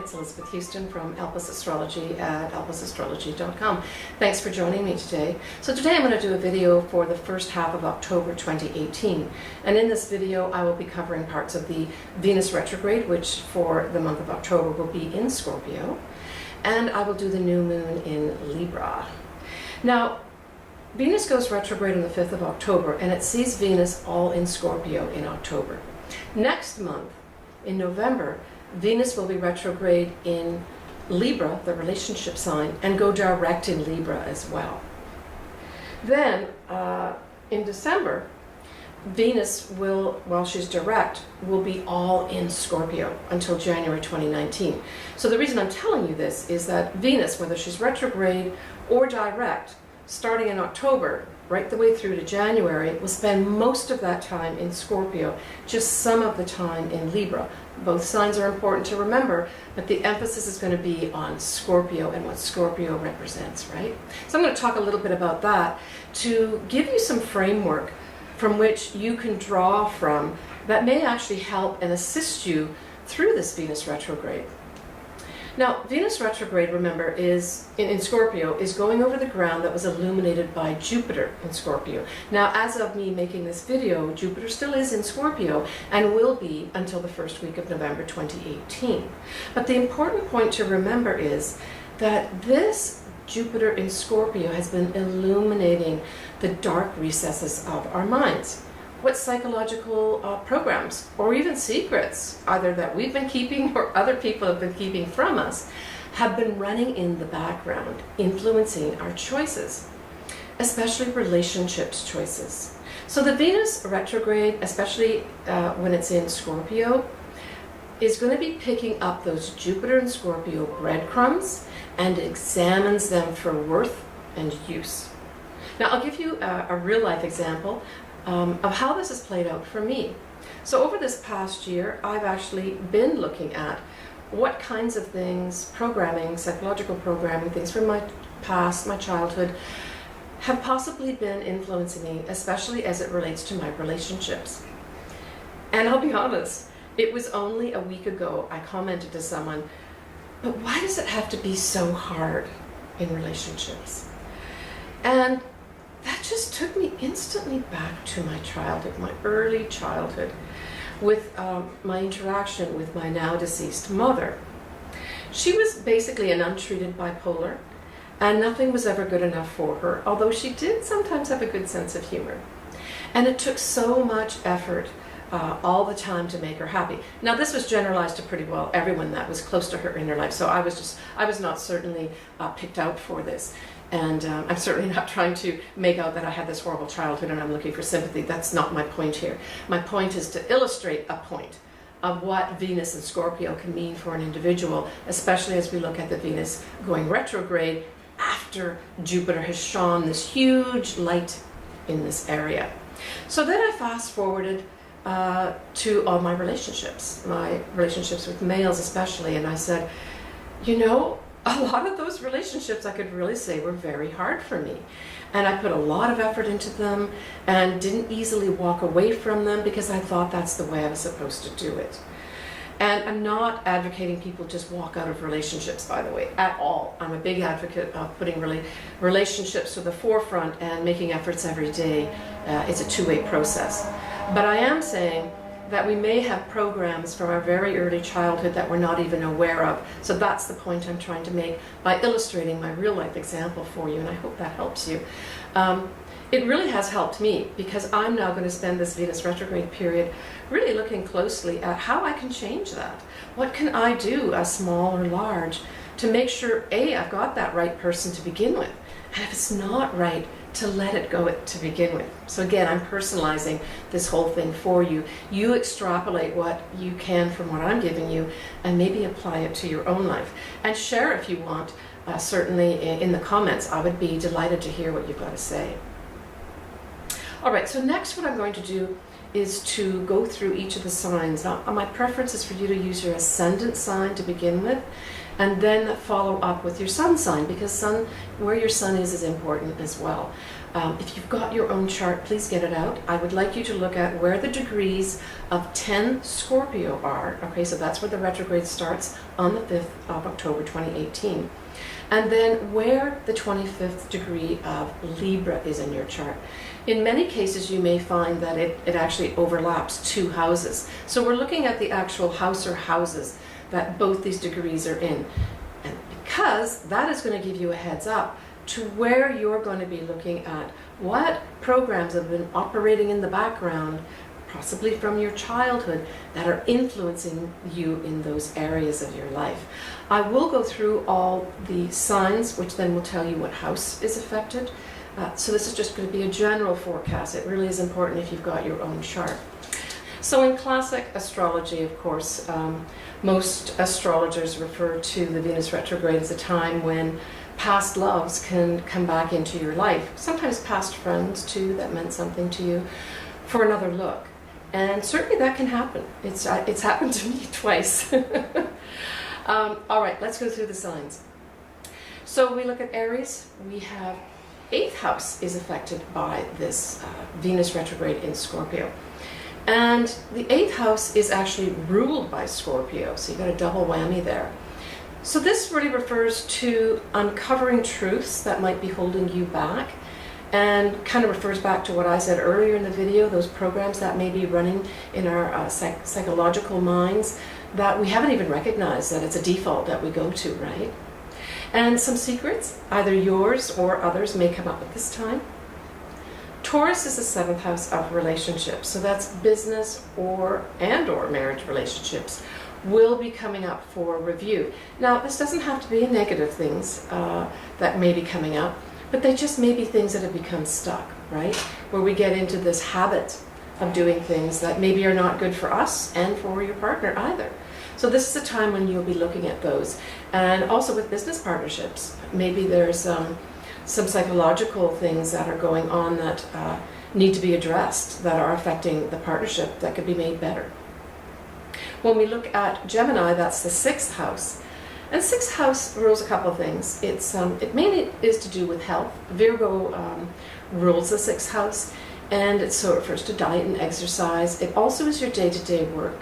it's Elizabeth Huston from Elpis Astrology at elpisastrology.com. Thanks for joining me today. So today I'm going to do a video for the first half of October 2018. And in this video I will be covering parts of the Venus retrograde, which for the month of October will be in Scorpio. And I will do the new moon in Libra. Now, Venus goes retrograde on the 5th of October, and it sees Venus all in Scorpio in October. Next month, in November, Venus will be retrograde in Libra, the relationship sign, and go direct in Libra as well. Then, in December, Venus will, while she's direct, will be all in Scorpio until January 2019. So the reason I'm telling you this is that Venus, whether she's retrograde or direct, starting in October, right the way through to January, will spend most of that time in Scorpio, just some of the time in Libra. Both signs are important to remember, but the emphasis is going to be on Scorpio and what Scorpio represents, right? So I'm going to talk a little bit about that to give you some framework from which you can draw from that may actually help and assist you through this Venus retrograde. Now, Venus retrograde, remember, is in Scorpio, is going over the ground that was illuminated by Jupiter in Scorpio. Now, as of me making this video, Jupiter still is in Scorpio and will be until the first week of November 2018. But the important point to remember is that this Jupiter in Scorpio has been illuminating the dark recesses of our minds. What psychological programs or even secrets, either that we've been keeping or other people have been keeping from us, have been running in the background, influencing our choices, especially relationships choices. So the Venus retrograde, especially when it's in Scorpio, is going to be picking up those Jupiter and Scorpio breadcrumbs and examines them for worth and use. Now I'll give you a real life example of how this has played out for me. So over this past year, I've actually been looking at what kinds of things, programming, psychological programming, things from my past, my childhood, have possibly been influencing me, especially as it relates to my relationships. And I'll be honest, it was only a week ago I commented to someone, but why does it have to be so hard in relationships? And that just took me instantly back to my childhood, my early childhood, with my interaction with my now deceased mother. She was basically an untreated bipolar, and nothing was ever good enough for her, although she did sometimes have a good sense of humor. And it took so much effort all the time to make her happy. Now this was generalized to pretty well everyone that was close to her in her life, so I was not certainly picked out for this. And I'm certainly not trying to make out that I had this horrible childhood and I'm looking for sympathy. That's not my point here. My point is to illustrate a point of what Venus and Scorpio can mean for an individual, especially as we look at the Venus going retrograde after Jupiter has shone this huge light in this area. So then I fast forwarded to all my relationships with males especially, and I said, you know, a lot of those relationships I could really say were very hard for me. And I put a lot of effort into them and didn't easily walk away from them because I thought that's the way I was supposed to do it. And I'm not advocating people just walk out of relationships, by the way, at all. I'm a big advocate of putting relationships to the forefront and making efforts every day. It's a two-way process. But I am saying that we may have programs from our very early childhood that we're not even aware of. So that's the point I'm trying to make by illustrating my real life example for you, and I hope that helps you. It really has helped me because I'm now going to spend this Venus retrograde period really looking closely at how I can change that. What can I do, small or large, to make sure, A, I've got that right person to begin with, and if it's not right, to let it go to begin with. So again, I'm personalizing this whole thing for you. You extrapolate what you can from what I'm giving you and maybe apply it to your own life. And share if you want, certainly in the comments. I would be delighted to hear what you've got to say. All right, so next what I'm going to do is to go through each of the signs. Now, my preference is for you to use your ascendant sign to begin with, and then follow up with your sun sign, because where your sun is important as well. If you've got your own chart, please get it out. I would like you to look at where the degrees of 10 Scorpio are. Okay, so that's where the retrograde starts on the 5th of October 2018. And then where the 25th degree of Libra is in your chart. In many cases, you may find that it actually overlaps 2 houses. So we're looking at the actual house or houses that both these degrees are in. And because that is going to give you a heads up to where you're going to be looking at what programs have been operating in the background, possibly from your childhood, that are influencing you in those areas of your life. I will go through all the signs, which then will tell you what house is affected. So this is just going to be a general forecast. It really is important if you've got your own chart. So in classic astrology, of course, most astrologers refer to the Venus retrograde as a time when past loves can come back into your life. Sometimes past friends too, that meant something to you, for another look. And certainly that can happen. It's happened to me twice. All right, let's go through the signs. So we look at Aries. We have 8th house is affected by this Venus retrograde in Scorpio. And the 8th house is actually ruled by Scorpio, so you've got a double whammy there. So this really refers to uncovering truths that might be holding you back, and kind of refers back to what I said earlier in the video, those programs that may be running in our psychological minds that we haven't even recognized that it's a default that we go to, right? And some secrets, either yours or others, may come up at this time. Taurus is the 7th house of relationships, so that's business or marriage relationships will be coming up for review. Now, this doesn't have to be negative things that may be coming up, but they just may be things that have become stuck, right? Where we get into this habit of doing things that maybe are not good for us and for your partner either. So this is a time when you'll be looking at those. And also with business partnerships, maybe there's some psychological things that are going on that need to be addressed, that are affecting the partnership, that could be made better. When we look at Gemini, that's the 6th house. And 6th house rules a couple of things. It mainly is to do with health. Virgo rules the 6th house, and it so refers to diet and exercise. It also is your day-to-day work.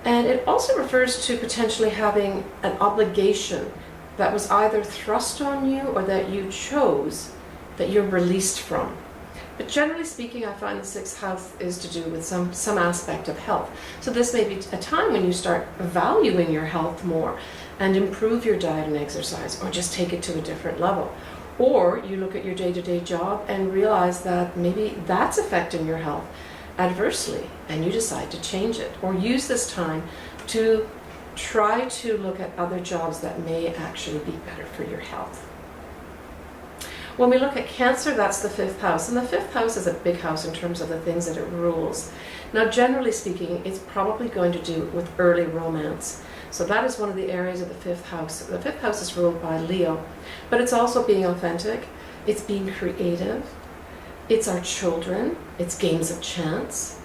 And it also refers to potentially having an obligation that was either thrust on you or that you chose, that you're released from. But generally speaking, I find the 6th house is to do with some aspect of health. So this may be a time when you start valuing your health more and improve your diet and exercise, or just take it to a different level. Or you look at your day-to-day job and realize that maybe that's affecting your health adversely, and you decide to change it, or use this time to try to look at other jobs that may actually be better for your health. When we look at Cancer, that's the 5th house, and the 5th house is a big house in terms of the things that it rules. Now, generally speaking, it's probably going to do with early romance. So that is one of the areas of the 5th house. The 5th house is ruled by Leo, but it's also being authentic, it's being creative, it's our children, it's games of chance,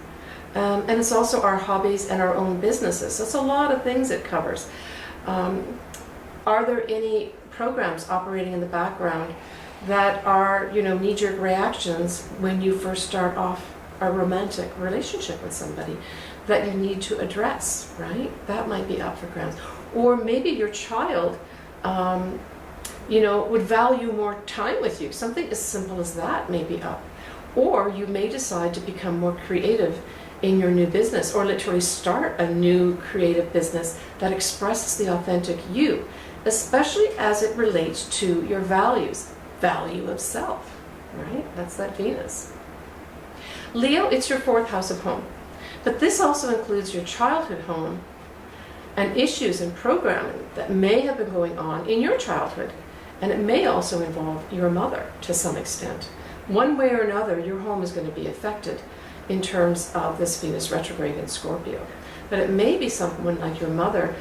and it's also our hobbies and our own businesses. So it's a lot of things it covers. Are there any programs operating in the background that are, knee-jerk reactions when you first start off a romantic relationship with somebody that you need to address, right? That might be up for grabs. Or maybe your child, would value more time with you. Something as simple as that may be up. Or you may decide to become more creative in your new business, or literally start a new creative business that expresses the authentic you, especially as it relates to your values. Value of self, right? That's that Venus. Leo, it's your 4th house of home. But this also includes your childhood home and issues and programming that may have been going on in your childhood. And it may also involve your mother to some extent. One way or another, your home is going to be affected in terms of this Venus retrograde in Scorpio. But it may be someone like your mother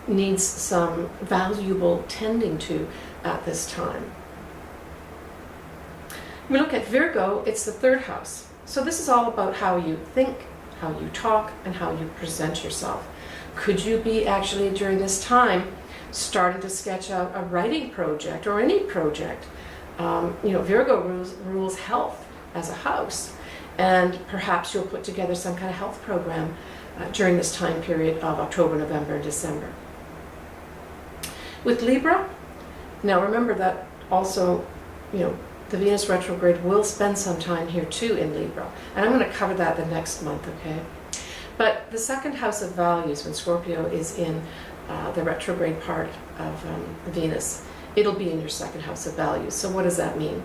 needs some valuable tending to at this time. We look at Virgo, it's the 3rd house. So this is all about how you think, how you talk, and how you present yourself. Could you be actually during this time starting to sketch out a writing project or any project Virgo rules health as a house, and perhaps you'll put together some kind of health program during this time period of October, November, and December. With Libra, now remember that also, the Venus retrograde will spend some time here too in Libra, and I'm going to cover that the next month, okay? But the second house of values, when Scorpio is in the retrograde part of Venus, it'll be in your second house of values. So what does that mean?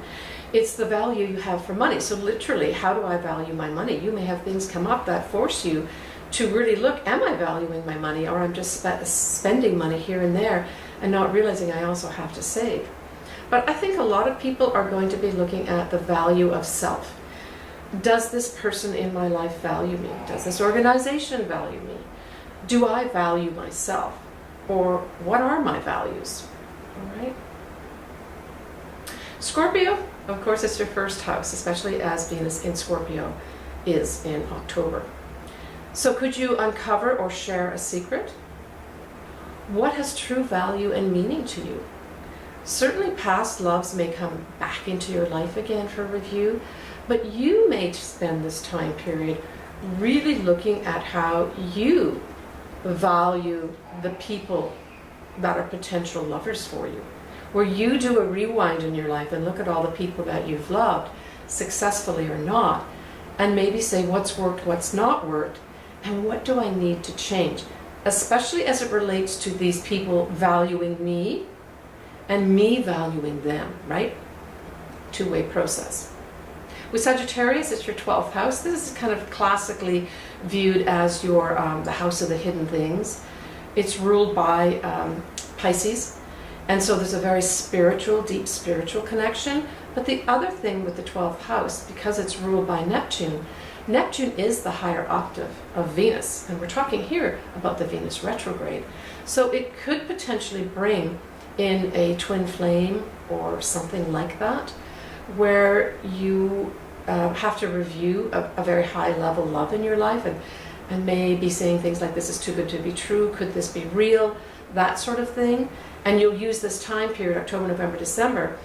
It's the value you have for money. So literally, how do I value my money? You may have things come up that force you to really look, am I valuing my money, or I'm just spending money here and there and not realizing I also have to save. But I think a lot of people are going to be looking at the value of self. Does this person in my life value me? Does this organization value me? Do I value myself? Or what are my values? All right. Scorpio, of course, it's your first house, especially as Venus in Scorpio is in October. So could you uncover or share a secret? What has true value and meaning to you? Certainly past loves may come back into your life again for review, but you may spend this time period really looking at how you value the people that are potential lovers for you, where you do a rewind in your life and look at all the people that you've loved, successfully or not, and maybe say what's worked, what's not worked, and what do I need to change, especially as it relates to these people valuing me and me valuing them, right? Two-way process. With Sagittarius, it's your 12th house. This is kind of classically viewed as your the house of the hidden things. It's ruled by Pisces, and so there's a very spiritual, deep spiritual connection. But the other thing with the 12th house, because it's ruled by Neptune, Neptune is the higher octave of Venus, and we're talking here about the Venus retrograde. So it could potentially bring in a twin flame or something like that, where you have to review a very high level love in your life and may be saying things like, this is too good to be true, could this be real, that sort of thing. And you'll use this time period, October, November, December,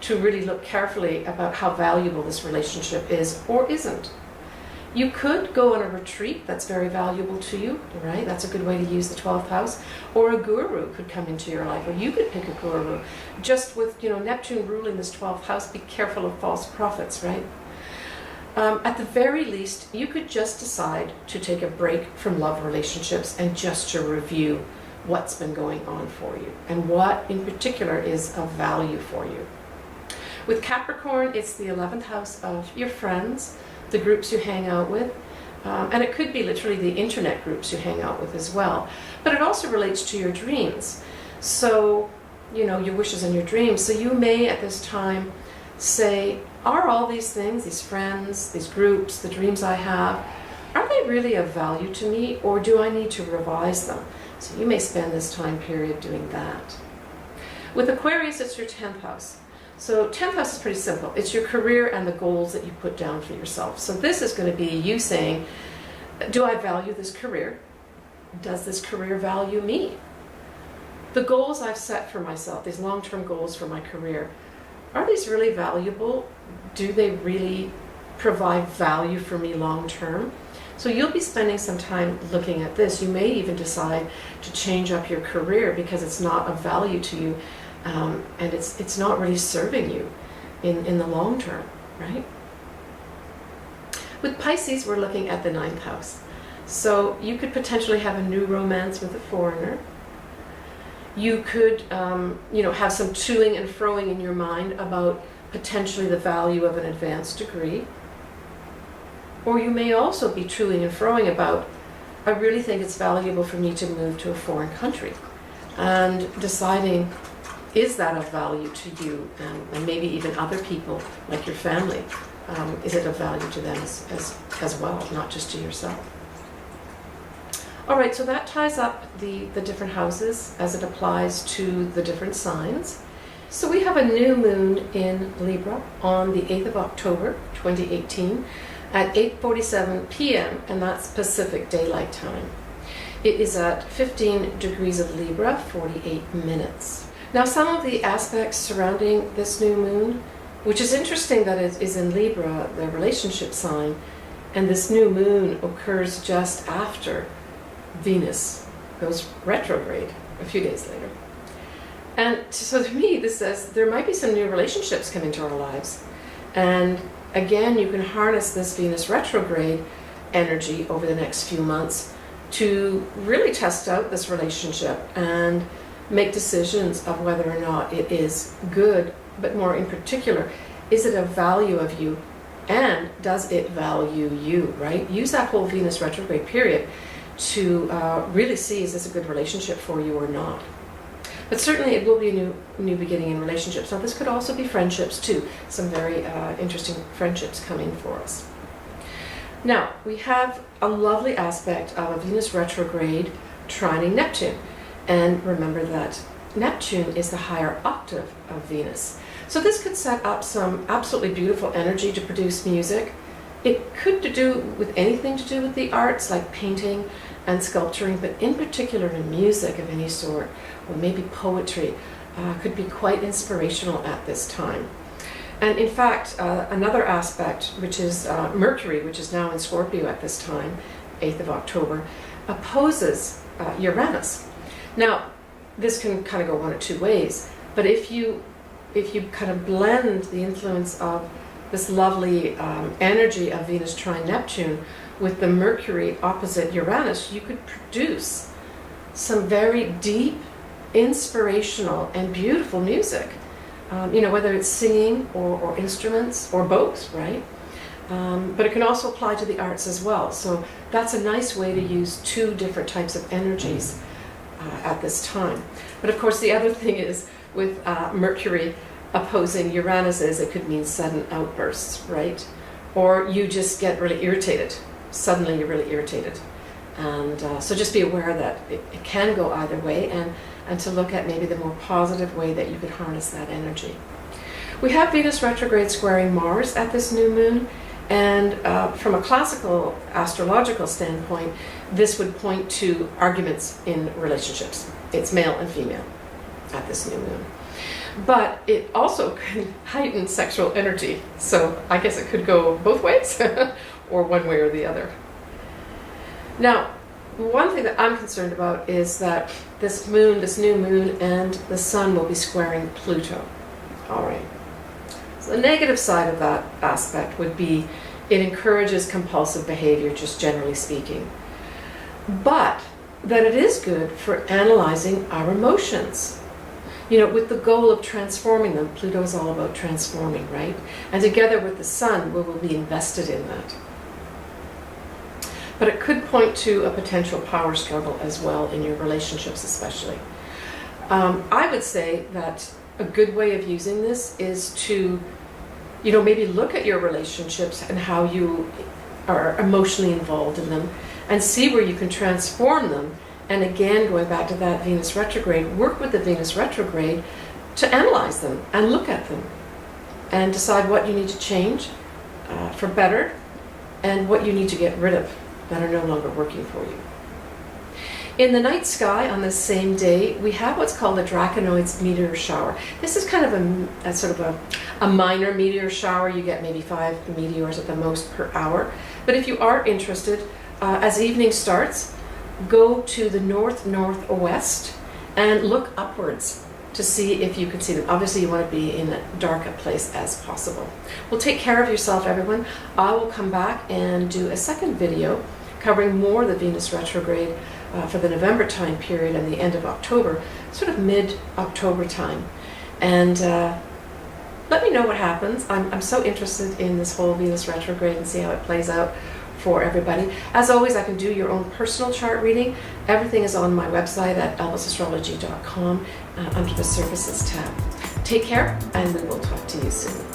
to really look carefully about how valuable this relationship is or isn't. You could go on a retreat that's very valuable to you, right? That's a good way to use the 12th house. Or a guru could come into your life, or you could pick a guru. Just with, Neptune ruling this 12th house, be careful of false prophets, right? At the very least, you could just decide to take a break from love relationships and just to review what's been going on for you and what in particular is of value for you. With Capricorn, it's the 11th house of your friends, the groups you hang out with, and it could be literally the internet groups you hang out with as well. But it also relates to your dreams. So, your wishes and your dreams. So you may at this time say, are all these things, these friends, these groups, the dreams I have, are they really of value to me, or do I need to revise them? So you may spend this time period doing that. With Aquarius, it's your 10th house. So 10th house is pretty simple. It's your career and the goals that you put down for yourself. So this is going to be you saying, do I value this career? Does this career value me? The goals I've set for myself, these long-term goals for my career, are these really valuable? Do they really provide value for me long-term? So you'll be spending some time looking at this. You may even decide to change up your career because it's not of value to you. And it's not really serving you in the long term, right? With Pisces, we're looking at the 9th house. So you could potentially have a new romance with a foreigner. You could, have some toing and froing in your mind about potentially the value of an advanced degree. Or you may also be toing and froing about, I really think it's valuable for me to move to a foreign country, and deciding, is that of value to you and maybe even other people like your family? Is it of value to them as well, not just to yourself? All right, so that ties up the different houses as it applies to the different signs. So we have a new moon in Libra on the 8th of October, 2018 at 8:47 p.m. and that's Pacific Daylight Time. It is at 15 degrees of Libra, 48 minutes. Now, some of the aspects surrounding this new moon, which is interesting that it is in Libra, the relationship sign, and this new moon occurs just after Venus goes retrograde a few days later. And so to me, this says there might be some new relationships coming to our lives. And again, you can harness this Venus retrograde energy over the next few months to really test out this relationship and make decisions of whether or not it is good, but more in particular, is it a value of you, and does it value you, right? Use that whole Venus retrograde period to really see, is this a good relationship for you or not? But certainly it will be a new beginning in relationships. Now, this could also be friendships too. Some very interesting friendships coming for us. Now, we have a lovely aspect of a Venus retrograde trining Neptune. And remember that Neptune is the higher octave of Venus. So this could set up some absolutely beautiful energy to produce music. It could do with anything to do with the arts, like painting and sculpturing, but in particular in music of any sort, or maybe poetry, could be quite inspirational at this time. And in fact, another aspect, which is Mercury, which is now in Scorpio at this time, 8th of October, opposes Uranus. Now, this can kind of go one of two ways, but if you kind of blend the influence of this lovely energy of Venus trine Neptune with the Mercury opposite Uranus, you could produce some very deep, inspirational, and beautiful music. Whether it's singing or instruments or both, right? But it can also apply to the arts as well. So that's a nice way to use two different types of energies at this time. But of course, the other thing is with Mercury opposing Uranus is it could mean sudden outbursts, right? Or you just get really irritated. Suddenly you're really irritated. And so just be aware that it can go either way, and to look at maybe the more positive way that you could harness that energy. We have Venus retrograde squaring Mars at this new moon, and from a classical astrological standpoint, this would point to arguments in relationships. It's male and female at this new moon. But it also can heighten sexual energy, so I guess it could go both ways, or one way or the other. Now, one thing that I'm concerned about is that this new moon, and the sun will be squaring Pluto. All right. So the negative side of that aspect would be it encourages compulsive behavior, just generally speaking. But that it is good for analyzing our emotions. With the goal of transforming them. Pluto is all about transforming, right? And together with the sun, we will be invested in that. But it could point to a potential power struggle as well in your relationships especially. I would say that a good way of using this is to, maybe look at your relationships and how you are emotionally involved in them and see where you can transform them. And again, going back to that Venus retrograde, work with the Venus retrograde to analyze them and look at them and decide what you need to change for better and what you need to get rid of that are no longer working for you. In the night sky on this same day, we have what's called a Draconoids meteor shower. This is kind of a sort of a minor meteor shower. You get maybe 5 meteors at the most per hour. But if you are interested, as evening starts, go to the north-northwest and look upwards to see if you can see them. Obviously, you want to be in as dark a place as possible. Well, take care of yourself, everyone. I will come back and do a second video covering more of the Venus retrograde for the November time period and the end of October, sort of mid-October time. And let me know what happens. I'm so interested in this whole Venus retrograde and see how it plays out for everybody. As always, I can do your own personal chart reading. Everything is on my website at elvisastrology.com under the Services tab. Take care, and we will talk to you soon.